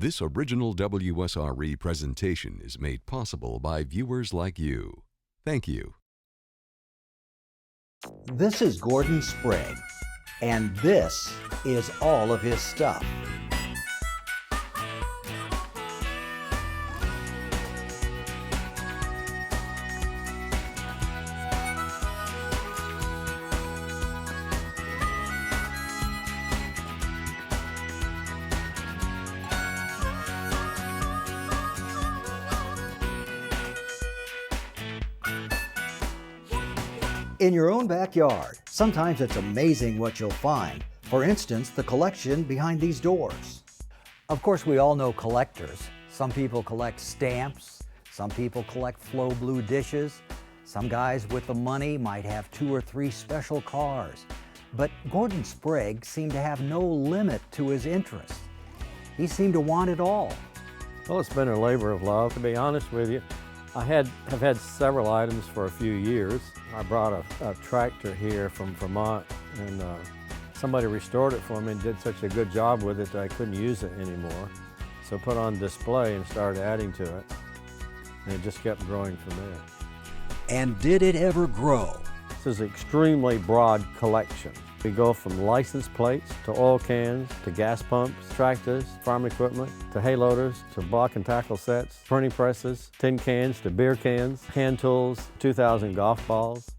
This original WSRE presentation is made possible by viewers like you. Thank you. This is Gordon Sprague, and this is all of his stuff. In your own backyard, sometimes it's amazing what you'll find. For instance, the collection behind these doors. Of course, we all know collectors. Some people collect stamps, some people collect Flow Blue dishes, some guys with the money might have 2 or 3 special cars. But Gordon Sprague seemed to have no limit to his interests. He seemed to want it all. Well, it's been a labor of love, to be honest with you. I have had several items for a few years. I brought a tractor here from Vermont, and somebody restored it for me and did such a good job with it that I couldn't use it anymore. So I put it on display and started adding to it, and it just kept growing from there. And did it ever grow? This is an extremely broad collection. We go from license plates to oil cans to gas pumps, tractors, farm equipment, to hay loaders, to block and tackle sets, printing presses, tin cans to beer cans, hand tools, 2,000 golf balls.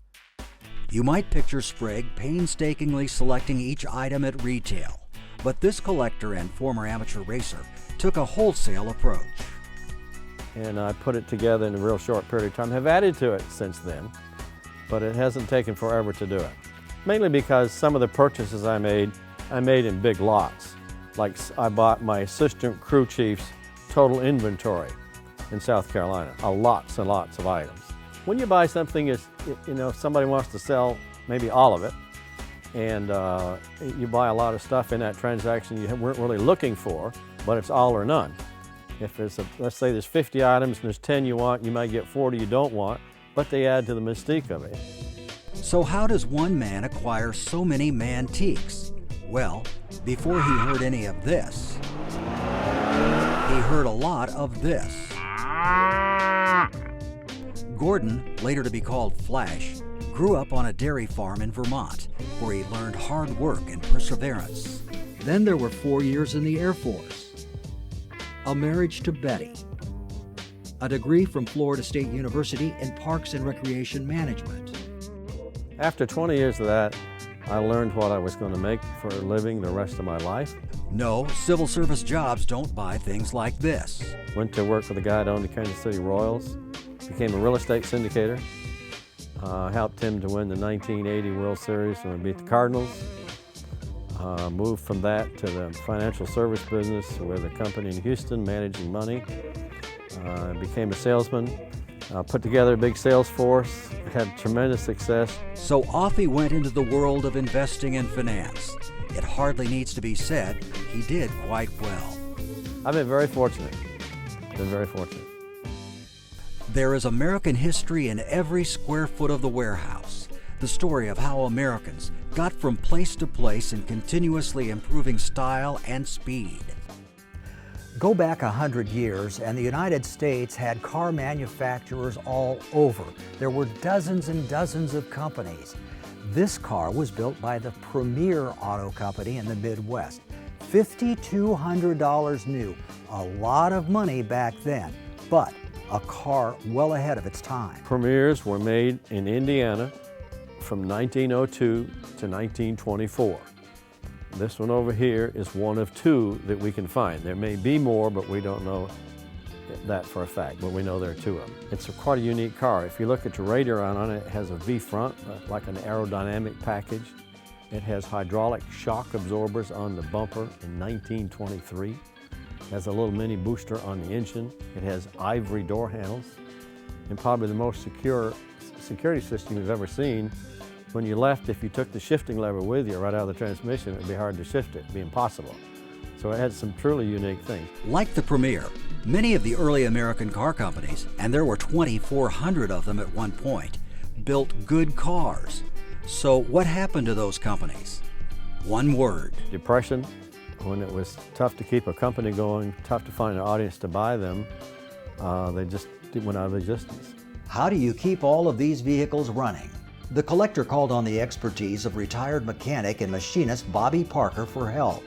You might picture Sprague painstakingly selecting each item at retail, but this collector and former amateur racer took a wholesale approach. And I put it together in a real short period of time. Have added to it since then, but it hasn't taken forever to do it. Mainly because some of the purchases I made in big lots. Like I bought my assistant crew chief's total inventory in South Carolina, lots and lots of items. When you buy something, if somebody wants to sell maybe all of it, and you buy a lot of stuff in that transaction you weren't really looking for, but it's all or none. If let's say there's 50 items and there's 10 you want, you might get 40 you don't want, but they add to the mystique of it. So how does one man acquire so many mantiques? Well, before he heard any of this, he heard a lot of this. Gordon, later to be called Flash, grew up on a dairy farm in Vermont, where he learned hard work and perseverance. Then there were 4 years in the Air Force, a marriage to Betty, a degree from Florida State University in Parks and Recreation Management. After 20 years of that, I learned what I was going to make for a living the rest of my life. No, civil service jobs don't buy things like this. Went to work for the guy that owned the Kansas City Royals, became a real estate syndicator, helped him to win the 1980 World Series when we beat the Cardinals. Moved from that to the financial service business with a company in Houston managing money. Became a salesman. Put together a big sales force, had tremendous success. So off he went into the world of investing and finance. It hardly needs to be said, he did quite well. I've been very fortunate, There is American history in every square foot of the warehouse. The story of how Americans got from place to place in continuously improving style and speed. Go back 100 years and the United States had car manufacturers all over. There were dozens and dozens of companies. This car was built by the premier auto company in the Midwest. $5,200 new, a lot of money back then, but a car well ahead of its time. Premiers were made in Indiana from 1902 to 1924. This one over here is one of 2 that we can find. There may be more, but we don't know that for a fact, but we know there are 2 of them. It's quite a unique car. If you look at your radar on it, it has a V-front, like an aerodynamic package. It has hydraulic shock absorbers on the bumper in 1923. It has a little mini booster on the engine. It has ivory door handles, and probably the most secure security system you've ever seen. When you left, if you took the shifting lever with you right out of the transmission, it would be hard to shift it. It would be impossible. So it had some truly unique things. Like the Premier, many of the early American car companies, and there were 2,400 of them at one point, built good cars. So what happened to those companies? One word. Depression, when it was tough to keep a company going, tough to find an audience to buy them, they just went out of existence. How do you keep all of these vehicles running? The collector called on the expertise of retired mechanic and machinist Bobby Parker for help.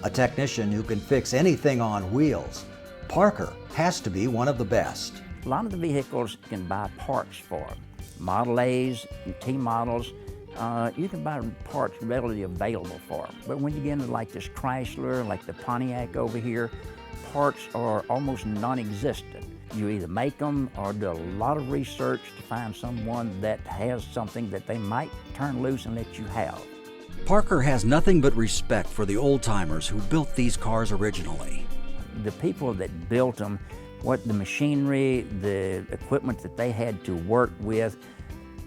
A technician who can fix anything on wheels, Parker has to be one of the best. A lot of the vehicles you can buy parts for. Model A's and T models, you can buy parts readily available for them. But when you get into like this Chrysler, like the Pontiac over here, parts are almost non-existent. You either make them or do a lot of research to find someone that has something that they might turn loose and let you have. Parker has nothing but respect for the old-timers who built these cars originally. The people that built them, what the machinery, the equipment that they had to work with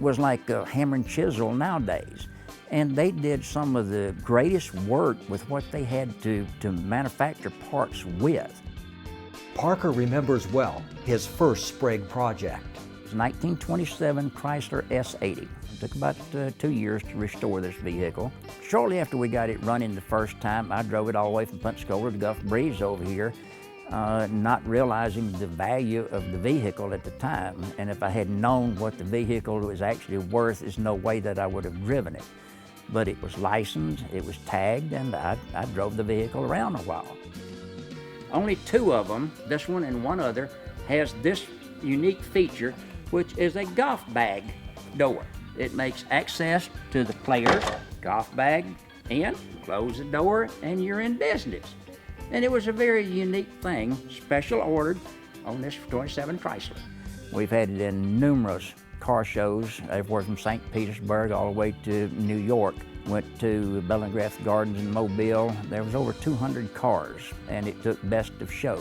was like a hammer and chisel nowadays. And they did some of the greatest work with what they had to manufacture parts with. Parker remembers well his first Sprague project. It was a 1927 Chrysler S80. It took about 2 years to restore this vehicle. Shortly after we got it running the first time, I drove it all the way from Pensacola to Gulf Breeze over here, not realizing the value of the vehicle at the time. And if I had known what the vehicle was actually worth, there's no way that I would have driven it. But it was licensed, it was tagged, and I drove the vehicle around a while. Only 2 of them, this one and one other, has this unique feature, which is a golf bag door. It makes access to the player's golf bag in, close the door, and you're in business. And it was a very unique thing, special ordered on this 27 Chrysler. We've had it in numerous car shows, everywhere from St. Petersburg all the way to New York. Went to Bellingraph Gardens in Mobile. There was over 200 cars, and it took best of show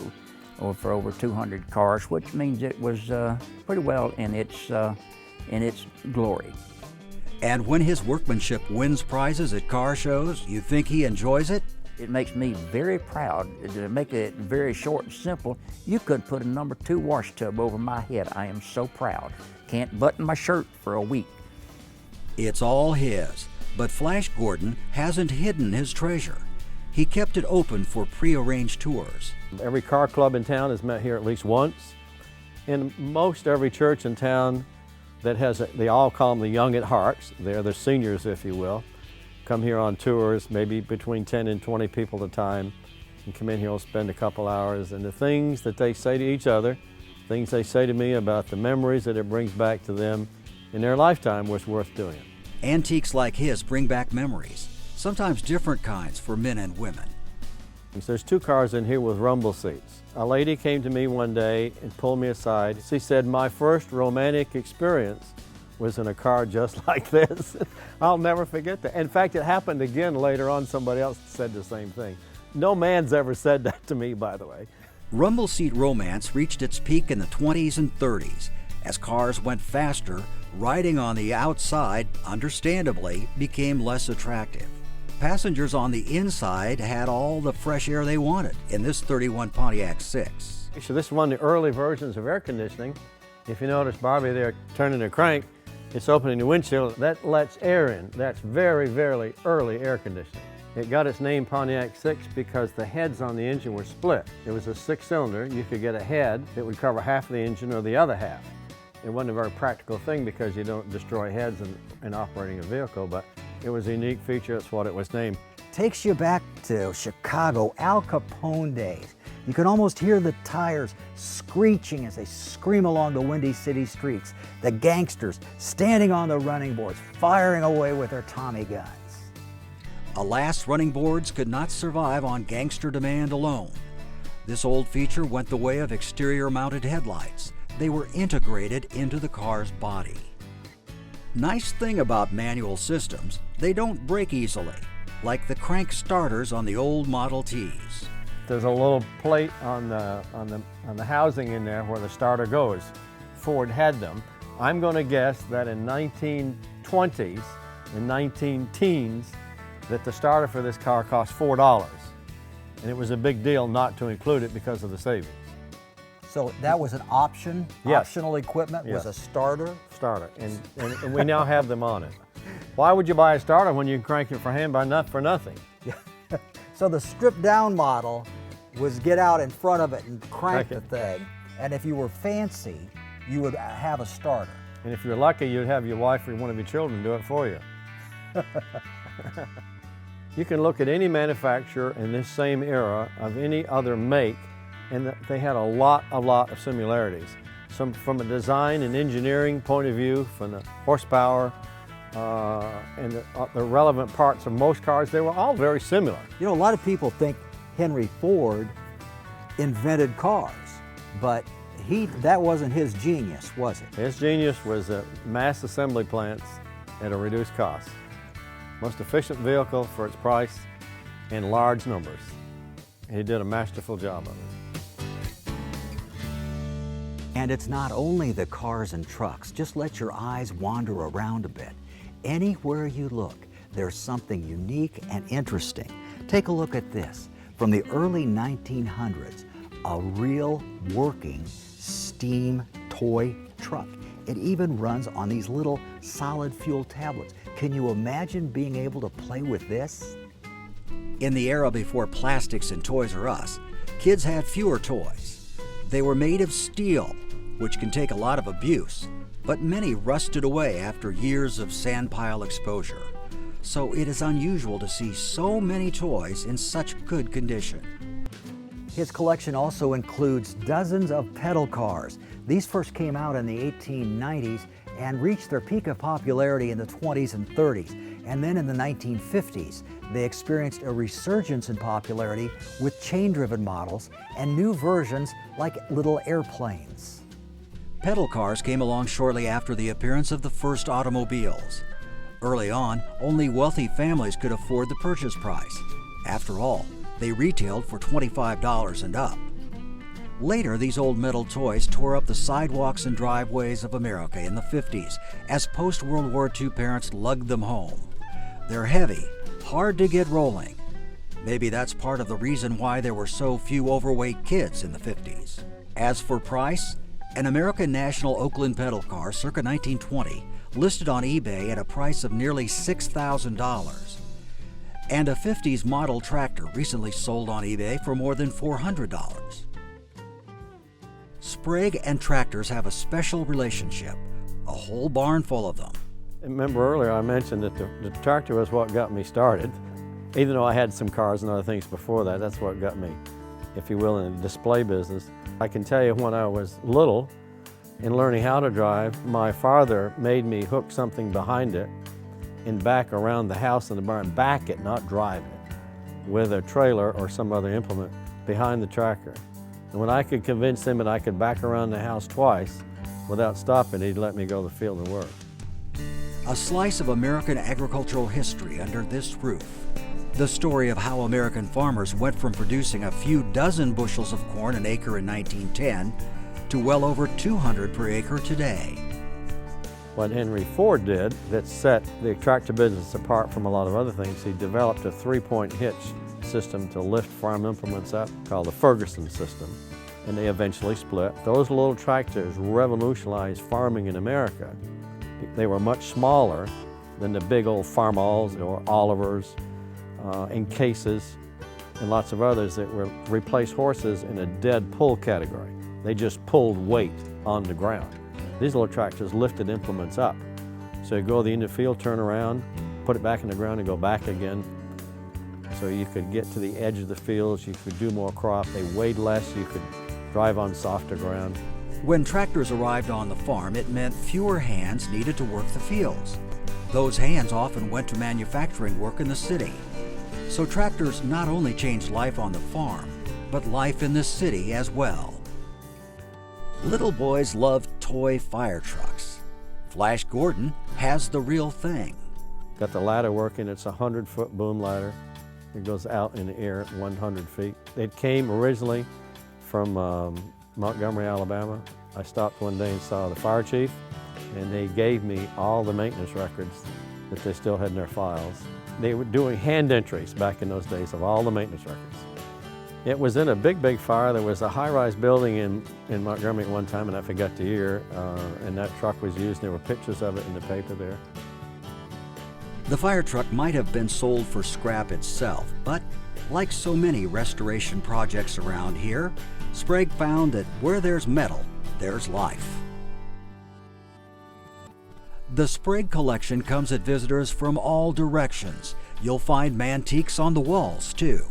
for over 200 cars, which means it was pretty well in its glory. And when his workmanship wins prizes at car shows, you think he enjoys it? It makes me very proud. To make it very short and simple, you could put a number 2 wash tub over my head. I am so proud. Can't button my shirt for a week. It's all his, but Flash Gordon hasn't hidden his treasure. He kept it open for pre-arranged tours. Every car club in town has met here at least once. In most every church in town that has, they all call them the young at hearts. They're the seniors, if you will. Come here on tours, maybe between 10 and 20 people at a time, and come in here and spend a couple hours. And the things that they say to each other, things they say to me about the memories that it brings back to them in their lifetime was worth doing. Antiques like his bring back memories, sometimes different kinds for men and women. There's 2 cars in here with rumble seats. A lady came to me one day and pulled me aside. She said, "My first romantic experience was in a car just like this." I'll never forget that. In fact, it happened again later on. Somebody else said the same thing. No man's ever said that to me, by the way. Rumble seat romance reached its peak in the 20s and 30s. As cars went faster, riding on the outside, understandably, became less attractive. Passengers on the inside had all the fresh air they wanted in this 31 Pontiac 6. So this is one of the early versions of air conditioning. If you notice Barbie there turning the crank, it's opening the windshield. That lets air in. That's very, very early air conditioning. It got its name Pontiac 6 because the heads on the engine were split. It was a 6-cylinder. You could get a head that would cover half the engine or the other half. It wasn't a very practical thing because you don't destroy heads in operating a vehicle, but it was a unique feature. That's what it was named. Takes you back to Chicago, Al Capone days. You can almost hear the tires screeching as they scream along the windy city streets. The gangsters standing on the running boards, firing away with their Tommy guns. Alas, running boards could not survive on gangster demand alone. This old feature went the way of exterior-mounted headlights. They were integrated into the car's body. Nice thing about manual systems, they don't break easily, like the crank starters on the old Model Ts. There's a little plate on the housing in there where the starter goes. Ford had them. I'm going to guess that in 1920s and 19-teens that the starter for this car cost $4. And it was a big deal not to include it because of the savings. So that was an option? Yes. Optional equipment was Yes. a starter? Starter, and we now have them on it. Why would you buy a starter when you can crank it for hand for nothing? So the stripped down model was get out in front of it and crank the thing. And if you were fancy, you would have a starter. And if you're lucky, you'd have your wife or one of your children do it for you. You can look at any manufacturer in this same era of any other make, and they had a lot of similarities. Some from a design and engineering point of view, from the horsepower and the relevant parts of most cars, they were all very similar. You know, a lot of people think Henry Ford invented cars, but that wasn't his genius, was it? His genius was mass assembly plants at a reduced cost. Most efficient vehicle for its price in large numbers. He did a masterful job of it. And it's not only the cars and trucks. Just let your eyes wander around a bit. Anywhere you look, there's something unique and interesting. Take a look at this. From the early 1900s, a real working steam toy truck. It even runs on these little solid fuel tablets. Can you imagine being able to play with this? In the era before plastics and Toys R Us, kids had fewer toys. They were made of steel, which can take a lot of abuse, but many rusted away after years of sandpile exposure. So it is unusual to see so many toys in such good condition. His collection also includes dozens of pedal cars. These first came out in the 1890s and reached their peak of popularity in the 20s and 30s. And then in the 1950s, they experienced a resurgence in popularity with chain-driven models and new versions like little airplanes. Pedal cars came along shortly after the appearance of the first automobiles. Early on, only wealthy families could afford the purchase price. After all, they retailed for $25 and up. Later, these old metal toys tore up the sidewalks and driveways of America in the 50s as post-World War II parents lugged them home. They're heavy, hard to get rolling. Maybe that's part of the reason why there were so few overweight kids in the 50s. As for price, an American National Oakland pedal car circa 1920 listed on eBay at a price of nearly $6,000. And a 50s model tractor recently sold on eBay for more than $400. Sprague and tractors have a special relationship, a whole barn full of them. Remember earlier I mentioned that the tractor was what got me started. Even though I had some cars and other things before that, that's what got me, if you will, in the display business. I can tell you when I was little, in learning how to drive, my father made me hook something behind it and back around the house in the barn, back it, not drive it, with a trailer or some other implement behind the tractor. And when I could convince him that I could back around the house twice without stopping, he'd let me go to the field and work. A slice of American agricultural history under this roof. The story of how American farmers went from producing a few dozen bushels of corn an acre in 1910 to well over 200 per acre today. What Henry Ford did that set the tractor business apart from a lot of other things, he developed a three-point hitch system to lift farm implements up called the Ferguson system, and they eventually split. Those little tractors revolutionized farming in America. They were much smaller than the big old Farmalls or Olivers and Cases and lots of others that were replaced horses in a dead pull category. They just pulled weight on the ground. These little tractors lifted implements up. So you go to the end of the field, turn around, put it back in the ground and go back again. So you could get to the edge of the fields, you could do more crop, they weighed less, you could drive on softer ground. When tractors arrived on the farm, it meant fewer hands needed to work the fields. Those hands often went to manufacturing work in the city. So tractors not only changed life on the farm, but life in the city as well. Little boys love toy fire trucks. Flash Gordon has the real thing. Got the ladder working, it's a 100-foot boom ladder. It goes out in the air at 100 feet. It came originally from Montgomery, Alabama. I stopped one day and saw the fire chief, and they gave me all the maintenance records that they still had in their files. They were doing hand entries back in those days of all the maintenance records. It was in a big fire. There was a high-rise building in Montgomery at one time, and I forgot the year, and that truck was used. There were pictures of it in the paper there. The fire truck might have been sold for scrap itself, but Like so many restoration projects around here, Sprague found that where there's metal, there's life. The Sprague collection comes at visitors from all directions. You'll find mantiques on the walls, too.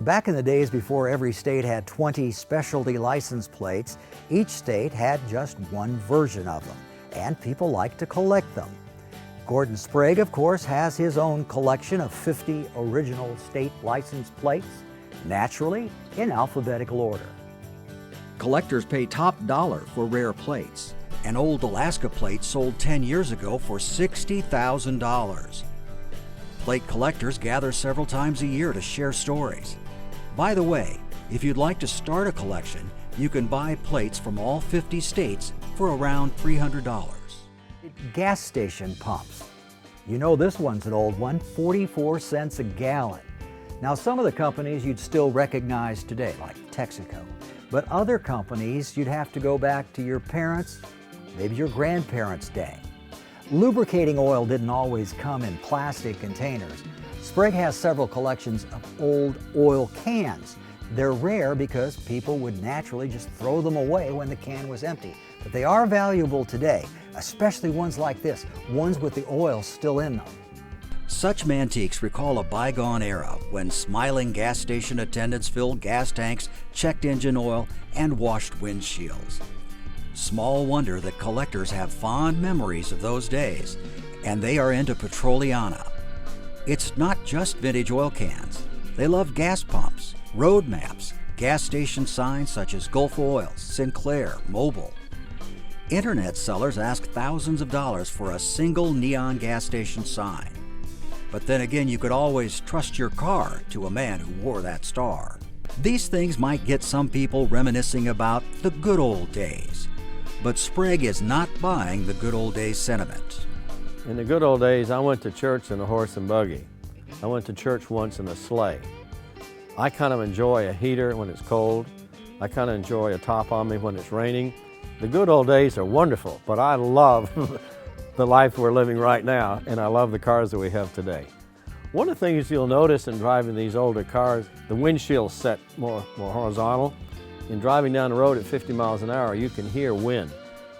Back in the days before every state had 20 specialty license plates, each state had just one version of them, and people liked to collect them. Gordon Sprague, of course, has his own collection of 50 original state license plates, naturally in alphabetical order. Collectors pay top dollar for rare plates. An old Alaska plate sold 10 years ago for $60,000. Plate collectors gather several times a year to share stories. By the way, if you'd like to start a collection, you can buy plates from all 50 states for around $300. Gas station pumps. You know this one's an old one, 44 cents a gallon. Now some of the companies you'd still recognize today, like Texaco, but other companies you'd have to go back to your parents', maybe your grandparents' day. Lubricating oil didn't always come in plastic containers. Sprague has several collections of old oil cans. They're rare because people would naturally just throw them away when the can was empty. But they are valuable today, especially ones like this, ones with the oil still in them. Such mantiques recall a bygone era when smiling gas station attendants filled gas tanks, checked engine oil, and washed windshields. Small wonder that collectors have fond memories of those days, and they are into Petrolea. It's not just vintage oil cans. They love gas pumps, road maps, gas station signs such as Gulf Oil, Sinclair, Mobil. Internet sellers ask thousands of dollars for a single neon gas station sign. But then again, you could always trust your car to a man who wore that star. These things might get some people reminiscing about the good old days. But Sprague is not buying the good old days sentiment. In the good old days, I went to church in a horse and buggy. I went to church once in a sleigh. I kind of enjoy a heater when it's cold. I kind of enjoy a top on me when it's raining. The good old days are wonderful, but I love the life we're living right now, and I love the cars that we have today. One of the things you'll notice in driving these older cars, the windshield's set more horizontal. In driving down the road at 50 miles an hour, you can hear wind.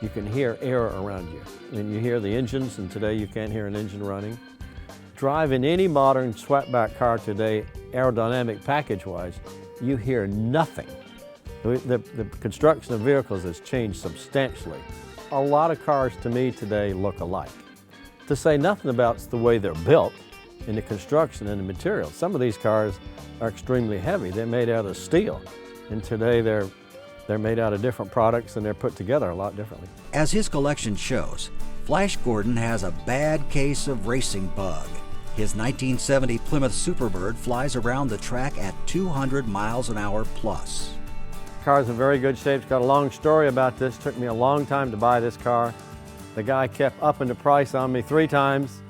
You can hear air around you. And you hear the engines, and today you can't hear an engine running. Driving any modern swept-back car today, aerodynamic package-wise, you hear nothing. The construction of vehicles has changed substantially. A lot of cars to me today look alike. To say nothing about the way they're built and the construction and the materials. Some of these cars are extremely heavy. They're made out of steel. And today they're made out of different products and they're put together a lot differently. As his collection shows, Flash Gordon has a bad case of racing bug. His 1970 Plymouth Superbird flies around the track at 200 miles an hour plus. The car's in very good shape. It's got a long story about this. It took me a long time to buy this car. The guy kept upping the price on me 3 times,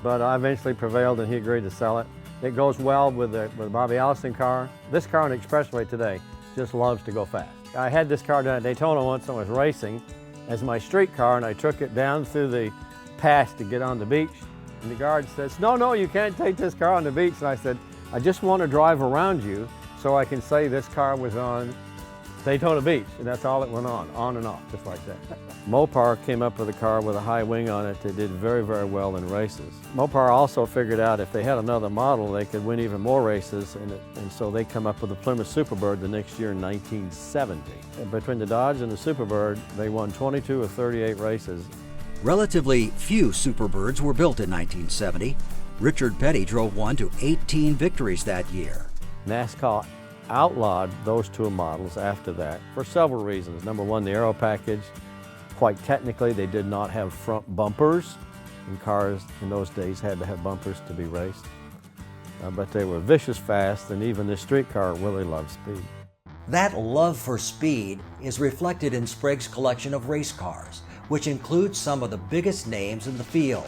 but I eventually prevailed and he agreed to sell it. It goes well with the Bobby Allison car. This car on the expressway today just loves to go fast. I had this car down at Daytona once. I was racing as my street car, and I took it down through the pass to get on the beach. And the guard says, no, you can't take this car on the beach. And I said, I just want to drive around you so I can say this car was on Daytona Beach. And that's all it went on and off, just like that. Mopar came up with a car with a high wing on it that did very, very well in races. Mopar also figured out if they had another model, they could win even more races, and so they come up with the Plymouth Superbird the next year in 1970. And between the Dodge and the Superbird, they won 22 of 38 races. Relatively few Superbirds were built in 1970. Richard Petty drove one to 18 victories that year. NASCAR outlawed those 2 models after that for several reasons. Number one, the aero package. Quite technically, they did not have front bumpers, and cars in those days had to have bumpers to be raced. But they were vicious fast, and even this street car really loved speed. That love for speed is reflected in Sprague's collection of race cars, which includes some of the biggest names in the field.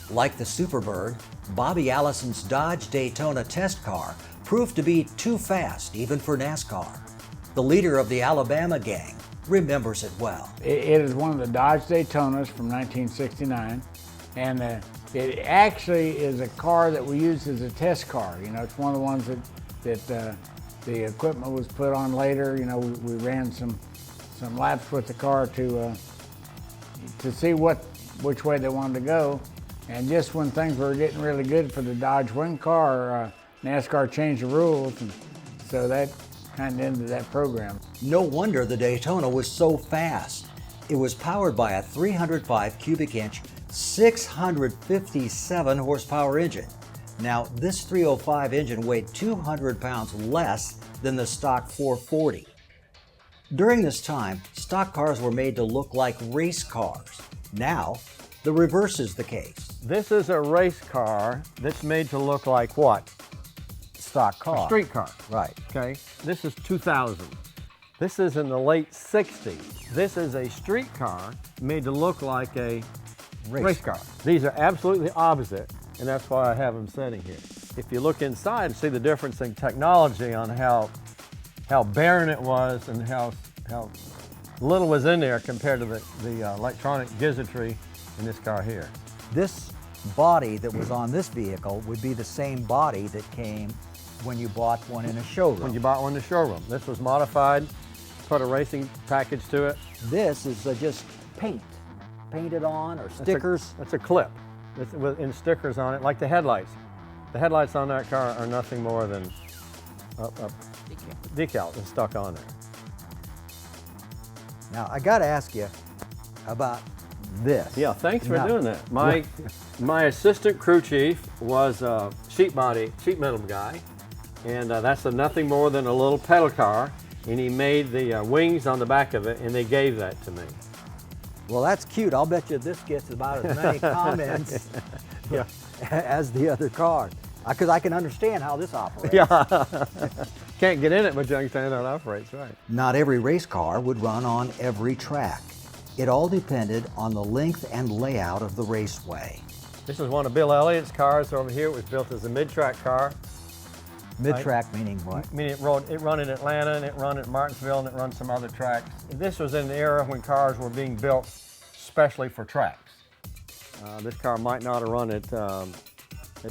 Like the Superbird, Bobby Allison's Dodge Daytona test car proved to be too fast even for NASCAR. The leader of the Alabama gang remembers it well. It is one of the Dodge Daytonas from 1969, and it actually is a car that we used as a test car. You know, it's one of the ones that that the equipment was put on later. You know, we ran some laps with the car to see which way they wanted to go. And just when things were getting really good for the Dodge Wing car, NASCAR changed the rules, and so that kind of ended that program. No wonder the Daytona was so fast. It was powered by a 305 cubic inch, 657 horsepower engine. Now, this 305 engine weighed 200 pounds less than the stock 440. During this time, stock cars were made to look like race cars. Now, the reverse is the case. This is a race car that's made to look like what? Stock car. A street car. Right. Okay, this is 2000. This is in the late 60s. This is a street car made to look like a race car. These are absolutely opposite, and that's why I have them sitting here. If you look inside and see the difference in technology on how barren it was and how little was in there compared to the electronic gadgetry in this car here. This body that was on this vehicle would be the same body that came when you bought one in a showroom. When you bought one in the showroom. This was modified, put a racing package to it. This is just painted on, or stickers. That's a clip with stickers on it, like the headlights. The headlights on that car are nothing more than a decal that's stuck on there. Now, I got to ask you about this. Yeah, thanks for doing that. My assistant crew chief was a sheet metal guy, and that's nothing more than a little pedal car, and he made the wings on the back of it, and they gave that to me. Well, that's cute. I'll bet you this gets about as many comments as the other car, because I can understand how this operates. Yeah, can't get in it, but you understand how it operates, right? Not every race car would run on every track. It all depended on the length and layout of the raceway. This is one of Bill Elliott's cars over here. It was built as a mid-track car. Mid-track meaning what? Meaning it run in Atlanta, and it run at Martinsville, and it run some other tracks. This was in the era when cars were being built specially for tracks. This car might not have run at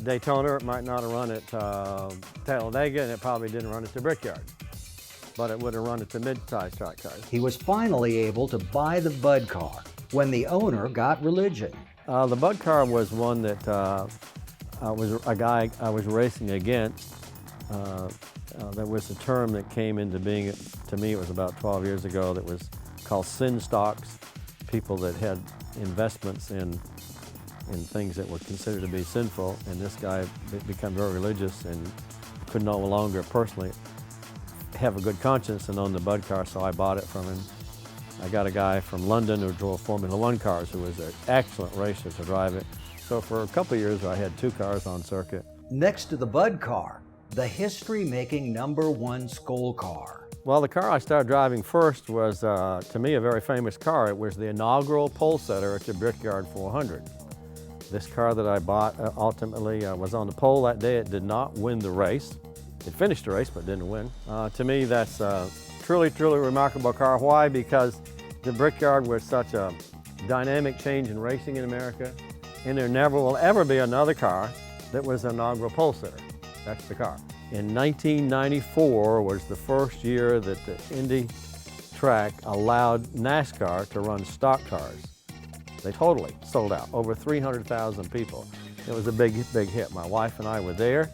Daytona, it might not have run at Talladega, and it probably didn't run at the Brickyard. But it would have run at the mid-size track cars. He was finally able to buy the Bud car when the owner got religion. The Bud car was one that was a guy I was racing against. There was a term that came into being, to me it was about 12 years ago, that was called sin stocks. People that had investments in things that were considered to be sinful, and this guy became very religious and could no longer personally have a good conscience and own the Bud car, so I bought it from him. I got a guy from London who drove Formula One cars, who was an excellent racer to drive it. So for a couple of years I had 2 cars on circuit. Next to the Bud car, the history-making #1 Skoal car. Well, the car I started driving first was, to me, a very famous car. It was the inaugural pole setter at the Brickyard 400. This car that I bought ultimately was on the pole that day. It did not win the race. It finished the race, but didn't win. To me, that's a truly, truly remarkable car. Why? Because the Brickyard was such a dynamic change in racing in America, and there never will ever be another car that was an inaugural pole sitter. That's the car. In 1994 was the first year that the Indy track allowed NASCAR to run stock cars. They totally sold out, over 300,000 people. It was a big, big hit. My wife and I were there,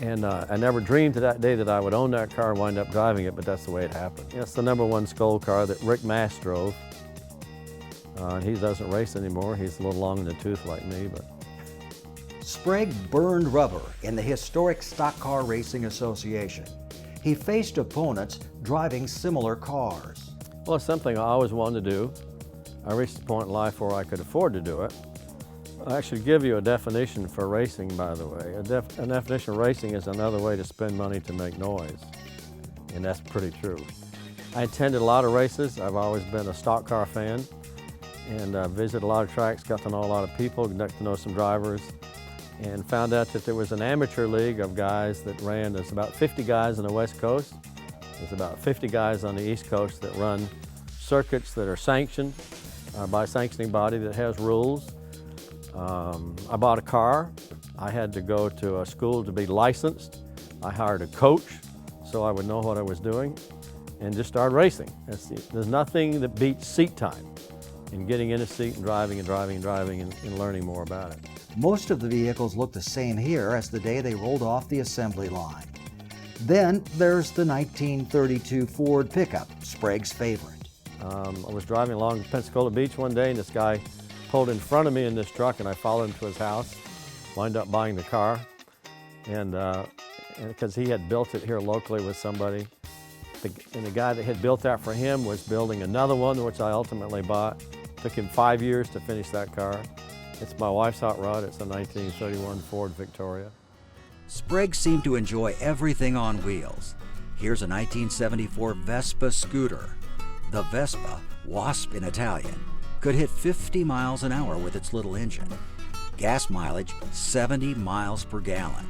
and I never dreamed to that day that I would own that car and wind up driving it, but that's the way it happened. It's the #1 Skoal car that Rick Mast drove. He doesn't race anymore. He's a little long in the tooth like me, but. Sprague burned rubber in the historic Stock Car Racing Association. He faced opponents driving similar cars. Well, it's something I always wanted to do. I reached a point in life where I could afford to do it. I should give you a definition for racing, by the way. A definition of racing is another way to spend money to make noise, and that's pretty true. I attended a lot of races. I've always been a stock car fan, and visited a lot of tracks, got to know a lot of people, got to know some drivers, and found out that there was an amateur league of guys that ran. There's about 50 guys on the West Coast. There's about 50 guys on the East Coast that run circuits that are sanctioned by a sanctioning body that has rules. I bought a car. I had to go to a school to be licensed. I hired a coach so I would know what I was doing and just started racing. There's nothing that beats seat time and getting in a seat and driving and driving and driving and learning more about it. Most of the vehicles look the same here as the day they rolled off the assembly line. Then there's the 1932 Ford pickup, Sprague's favorite. I was driving along Pensacola Beach one day and this guy pulled in front of me in this truck and I followed him to his house, wound up buying the car, and because he had built it here locally with somebody. And the guy that had built that for him was building another one, which I ultimately bought. Took him 5 years to finish that car. It's my wife's hot rod. It's a 1931 Ford Victoria. Sprague seemed to enjoy everything on wheels. Here's a 1974 Vespa scooter. The Vespa, Wasp in Italian, could hit 50 miles an hour with its little engine. Gas mileage, 70 miles per gallon.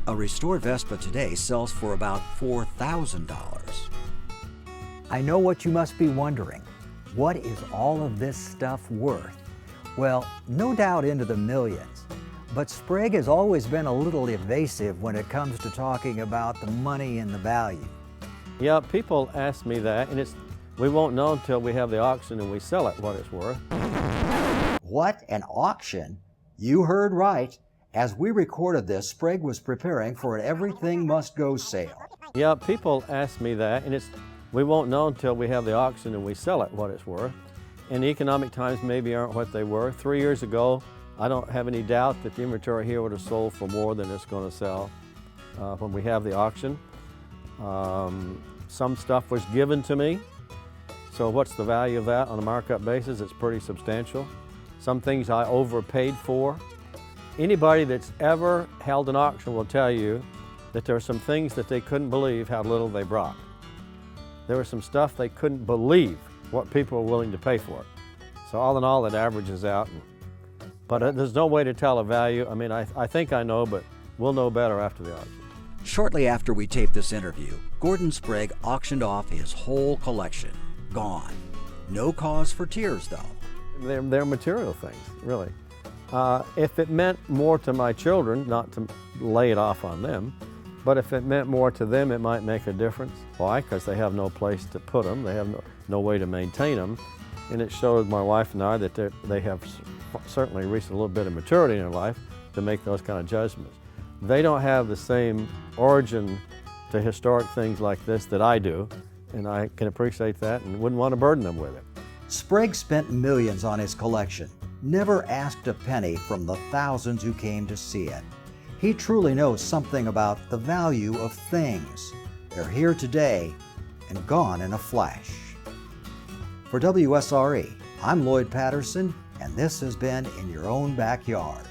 A restored Vespa today sells for about $4,000. I know what you must be wondering. What is all of this stuff worth? Well, no doubt into the millions. But Sprague has always been a little evasive when it comes to talking about the money and the value. Yeah, people ask me that, and we won't know until we have the auction and we sell it what it's worth. What, an auction? You heard right. As we recorded this, Sprague was preparing for an everything must go sale. Yeah, people ask me that, and we won't know until we have the auction and we sell it what it's worth. And the economic times maybe aren't what they were. 3 years ago, I don't have any doubt that the inventory here would have sold for more than it's going to sell when we have the auction. Some stuff was given to me, so what's the value of that on a markup basis? It's pretty substantial. Some things I overpaid for. Anybody that's ever held an auction will tell you that there are some things that they couldn't believe how little they brought. There was some stuff they couldn't believe what people were willing to pay for it. So all in all, it averages out. But there's no way to tell a value. I mean, I think I know, but we'll know better after the auction. Shortly after we taped this interview, Gordon Sprague auctioned off his whole collection. Gone. No cause for tears, though. They're material things, really. If it meant more to my children, not to lay it off on them, but if it meant more to them, it might make a difference. Why? Because they have no place to put them. They have no way to maintain them. And it showed my wife and I that they have certainly reached a little bit of maturity in their life to make those kind of judgments. They don't have the same origin to historic things like this that I do, and I can appreciate that and wouldn't want to burden them with it. Sprague spent millions on his collection, never asked a penny from the thousands who came to see it. He truly knows something about the value of things. They're here today and gone in a flash. For WSRE, I'm Lloyd Patterson, and this has been In Your Own Backyard.